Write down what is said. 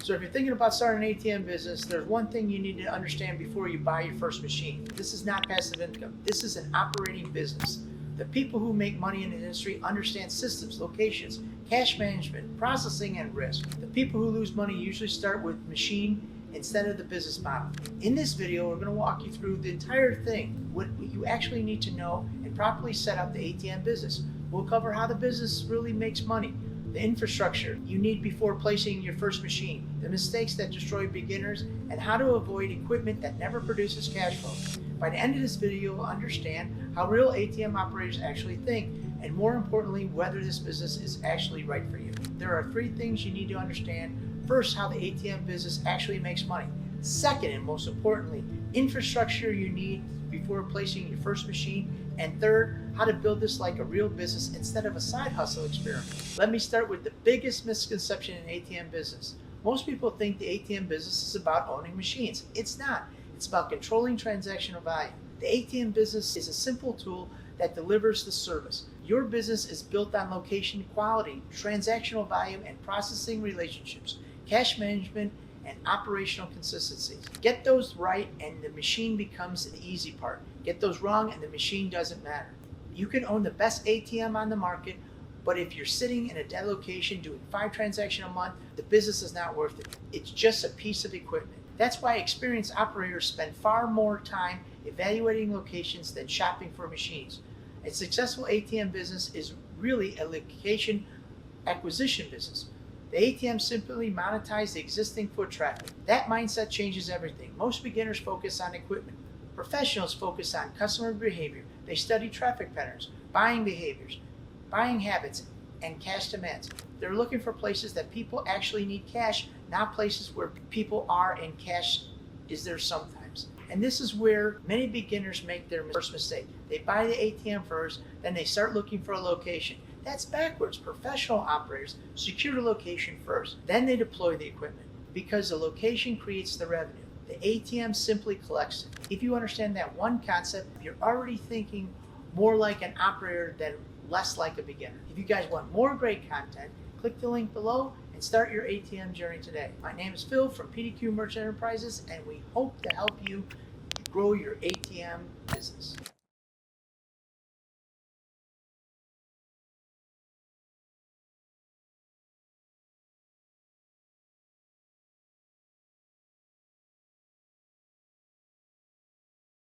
So if you're thinking about starting an ATM business, there's one thing you need to understand before you buy your first machine. This is not passive income. This is an operating business. The people who make money in the industry understand systems, locations, cash management, processing, and risk. The people who lose money usually start with machine instead of the business model. In this video, we're going to walk you through the entire thing, what you actually need to know and properly set up the ATM business. We'll cover how the business really makes money, the infrastructure you need before placing your first machine, the mistakes that destroy beginners, and how to avoid equipment that never produces cash flow. By the end of this video, you'll understand how real ATM operators actually think, and more importantly, whether this business is actually right for you. There are 3 things you need to understand. First, how the ATM business actually makes money. Second, and most importantly, infrastructure you need before placing your first machine. And third, how to build this like a real business instead of a side hustle experiment. Let me start with the biggest misconception in ATM business. Most people think the ATM business is about owning machines. It's not. It's about controlling transactional value. The ATM business is a simple tool that delivers the service. Your business is built on location, quality, transactional value, and processing relationships, cash management, and operational consistency. Get those right and the machine becomes the easy part. Get those wrong and the machine doesn't matter. You can own the best ATM on the market, but if you're sitting in a dead location doing 5 transactions a month, the business is not worth it. It's just a piece of equipment. That's why experienced operators spend far more time evaluating locations than shopping for machines. A successful ATM business is really a location acquisition business. The ATM simply monetize the existing foot traffic. That mindset changes everything. Most beginners focus on equipment. Professionals focus on customer behavior. They study traffic patterns, buying behaviors, buying habits, and cash demands. They're looking for places that people actually need cash, not places where people are and cash is there sometimes. And this is where many beginners make their first mistake. They buy the ATM first, then they start looking for a location. That's backwards. Professional operators secure the location first, then they deploy the equipment, because the location creates the revenue. The ATM simply collects it. If you understand that one concept, you're already thinking more like an operator than less like a beginner. If you guys want more great content, click the link below and start your ATM journey today. My name is Phil from PDQ Merchant Enterprises, and we hope to help you grow your ATM business.